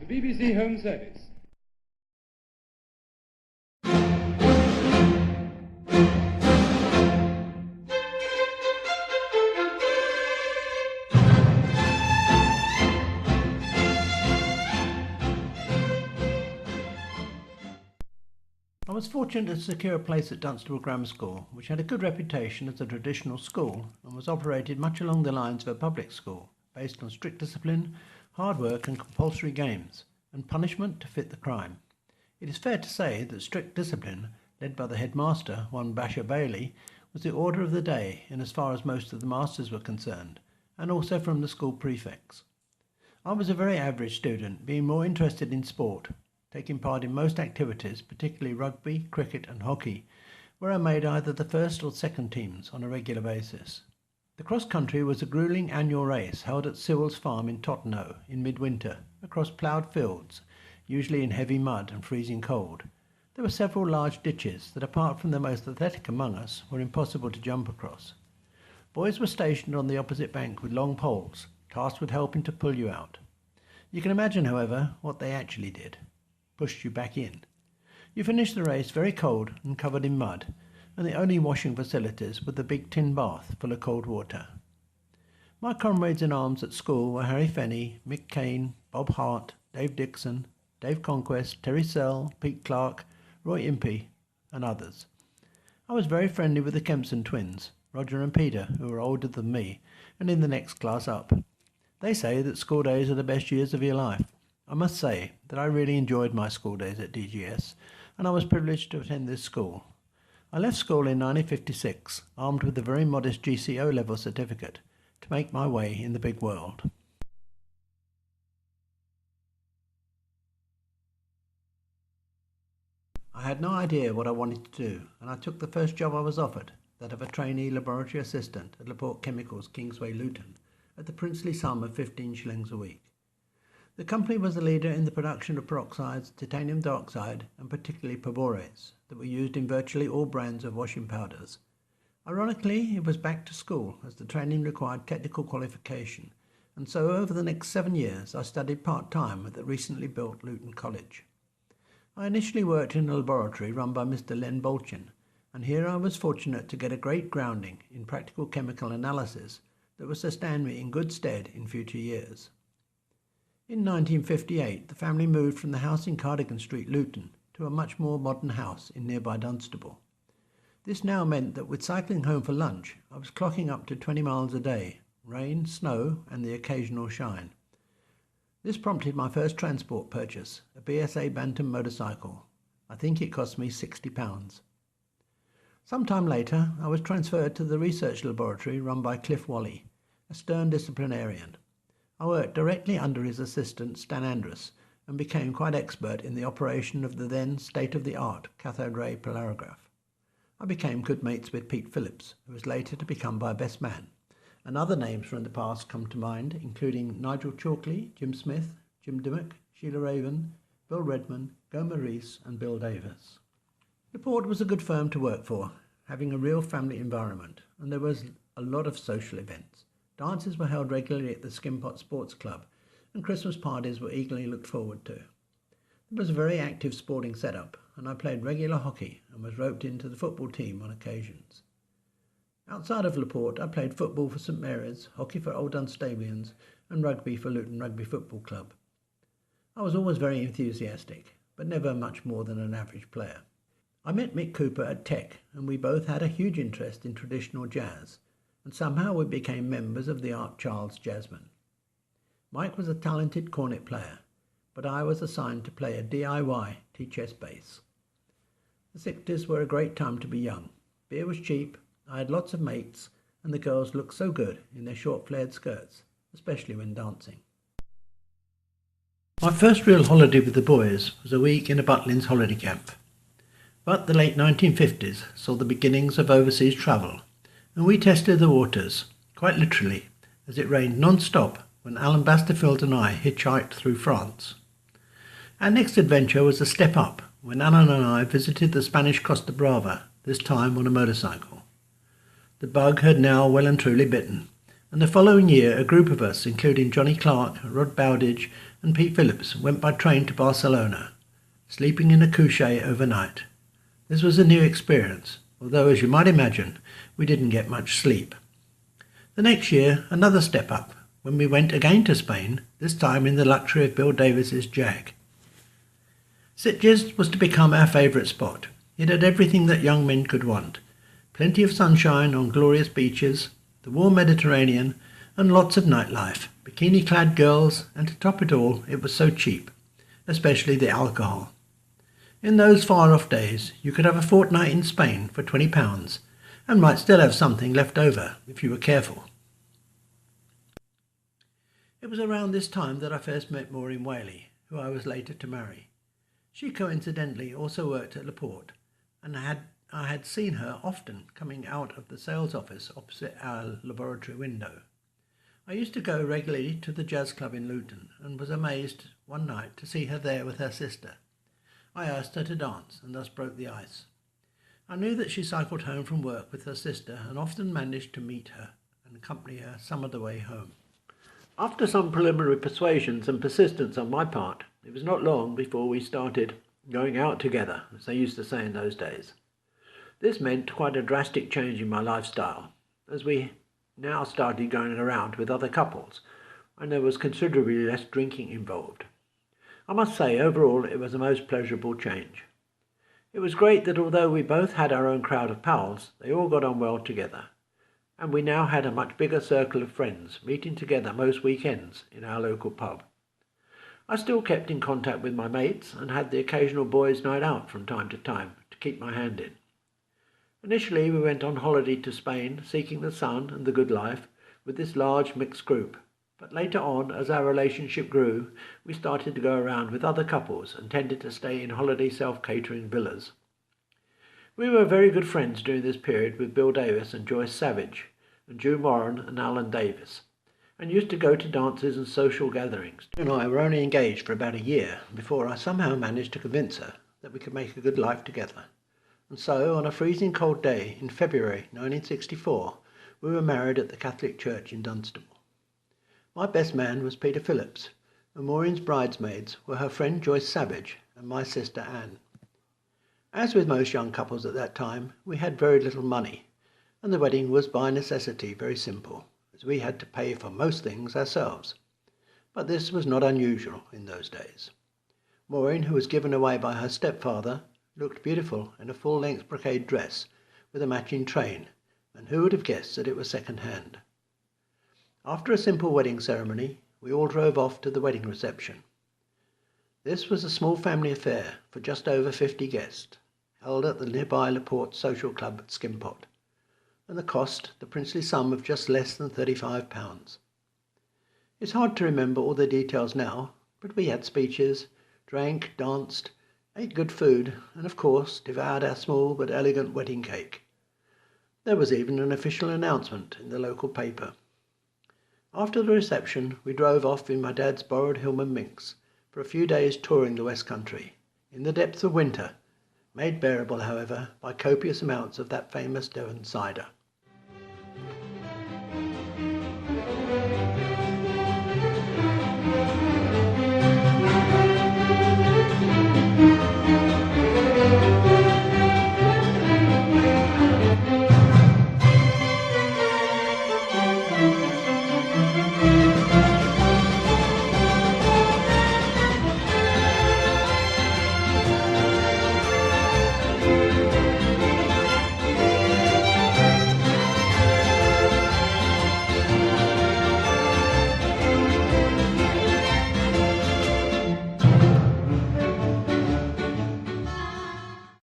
The BBC Home Service. I was fortunate to secure a place at Dunstable Grammar School, which had a good reputation as a traditional school and was operated much along the lines of a public school, based on strict discipline, hard work and compulsory games, and punishment to fit the crime. It is fair to say that strict discipline, led by the headmaster, one Basher Bailey, was the order of the day in as far as most of the masters were concerned, and also from the school prefects. I was a very average student, being more interested in sport, taking part in most activities, particularly rugby, cricket and hockey, where I made either the first or second teams on a regular basis. The cross-country was a gruelling annual race held at Sewell's Farm in Tottenham in midwinter, across ploughed fields, usually in heavy mud and freezing cold. There were several large ditches that, apart from the most athletic among us, were impossible to jump across. Boys were stationed on the opposite bank with long poles, tasked with helping to pull you out. You can imagine, however, what they actually did. Pushed you back in. You finished the race very cold and covered in mud, and the only washing facilities were the big tin bath full of cold water. My comrades in arms at school were Harry Fenney, Mick Kane, Bob Hart, Dave Dixon, Dave Conquest, Terry Sell, Pete Clark, Roy Impey, and others. I was very friendly with the Kempson twins, Roger and Peter, who were older than me, and in the next class up. They say that school days are the best years of your life. I must say that I really enjoyed my school days at DGS, and I was privileged to attend this school. I left school in 1956, armed with a very modest GCO level certificate, to make my way in the big world. I had no idea what I wanted to do, and I took the first job I was offered, that of a trainee laboratory assistant at Laporte Chemicals, Kingsway, Luton, at the princely sum of 15 shillings a week. The company was a leader in the production of peroxides, titanium dioxide and particularly perborates that were used in virtually all brands of washing powders. Ironically, it was back to school as the training required technical qualification, and so over the next 7 years I studied part-time at the recently built Luton College. I initially worked in a laboratory run by Mr. Len Bolchin, and here I was fortunate to get a great grounding in practical chemical analysis that was to stand me in good stead in future years. In 1958, the family moved from the house in Cardigan Street, Luton, to a much more modern house in nearby Dunstable. This now meant that with cycling home for lunch, I was clocking up to 20 miles a day, rain, snow and the occasional shine. This prompted my first transport purchase, a BSA Bantam motorcycle. I think it cost me £60. Some time later, I was transferred to the research laboratory run by Cliff Wally, a stern disciplinarian. I worked directly under his assistant Stan Andrus and became quite expert in the operation of the then state-of-the-art cathode ray polarograph. I became good mates with Pete Phillips, who was later to become my best man, and other names from the past come to mind, including Nigel Chalkley, Jim Smith, Jim Dimmock, Sheila Raven, Bill Redman, Gomer Rees and Bill Davis. Laporte was a good firm to work for, having a real family environment, and there was a lot of social events. Dances were held regularly at the Skimpot Sports Club, and Christmas parties were eagerly looked forward to. There was a very active sporting setup, and I played regular hockey and was roped into the football team on occasions. Outside of Laporte, I played football for St Mary's, hockey for Old Dunstablians, and rugby for Luton Rugby Football Club. I was always very enthusiastic, but never much more than an average player. I met Mick Cooper at Tech, and we both had a huge interest in traditional jazz, and somehow we became members of the Art Charles Jazzmen. Mike was a talented cornet player, but I was assigned to play a DIY T-chest bass. The 60s were a great time to be young. Beer was cheap, I had lots of mates, and the girls looked so good in their short flared skirts, especially when dancing. My first real holiday with the boys was a week in a Butlins holiday camp. But the late 1950s saw the beginnings of overseas travel, and we tested the waters, quite literally, as it rained non-stop when Alan Basterfield and I hitchhiked through France. Our next adventure was a step up when Alan and I visited the Spanish Costa Brava, this time on a motorcycle. The bug had now well and truly bitten, and the following year a group of us, including Johnny Clark, Rod Bowditch and Pete Phillips, went by train to Barcelona, sleeping in a couche overnight. This was a new experience, although, as you might imagine, we didn't get much sleep. The next year, another step up, when we went again to Spain, this time in the luxury of Bill Davis's Jag. Sitges was to become our favourite spot. It had everything that young men could want. Plenty of sunshine on glorious beaches, the warm Mediterranean, and lots of nightlife, bikini-clad girls, and to top it all, it was so cheap, especially the alcohol. In those far-off days, you could have a fortnight in Spain for £20 and might still have something left over if you were careful. It was around this time that I first met Maureen Whaley, who I was later to marry. She coincidentally also worked at Laporte, and I had seen her often coming out of the sales office opposite our laboratory window. I used to go regularly to the jazz club in Luton and was amazed one night to see her there with her sister. I asked her to dance and thus broke the ice. I knew that she cycled home from work with her sister and often managed to meet her and accompany her some of the way home. After some preliminary persuasions and persistence on my part, it was not long before we started going out together, as they used to say in those days. This meant quite a drastic change in my lifestyle, as we now started going around with other couples, and there was considerably less drinking involved. I must say, overall, it was a most pleasurable change. It was great that although we both had our own crowd of pals, they all got on well together, and we now had a much bigger circle of friends, meeting together most weekends in our local pub. I still kept in contact with my mates and had the occasional boys' night out from time to keep my hand in. Initially, we went on holiday to Spain, seeking the sun and the good life, with this large mixed group. But later on, as our relationship grew, we started to go around with other couples and tended to stay in holiday self-catering villas. We were very good friends during this period with Bill Davis and Joyce Savage, and Drew Moran and Alan Davis, and used to go to dances and social gatherings. Drew and I were only engaged for about a year before I somehow managed to convince her that we could make a good life together. And so, on a freezing cold day in February 1964, we were married at the Catholic Church in Dunstable. My best man was Peter Phillips, and Maureen's bridesmaids were her friend Joyce Savage and my sister Anne. As with most young couples at that time, we had very little money, and the wedding was by necessity very simple, as we had to pay for most things ourselves. But this was not unusual in those days. Maureen, who was given away by her stepfather, looked beautiful in a full-length brocade dress with a matching train, and who would have guessed that it was second-hand? After a simple wedding ceremony, we all drove off to the wedding reception. This was a small family affair for just over 50 guests, held at the nearby Laporte Social Club at Skimpot, and the cost, the princely sum of just less than £35. It's hard to remember all the details now, but we had speeches, drank, danced, ate good food, and of course devoured our small but elegant wedding cake. There was even an official announcement in the local paper. After the reception, we drove off in my dad's borrowed Hillman Minx for a few days touring the West Country, in the depths of winter, made bearable, however, by copious amounts of that famous Devon cider.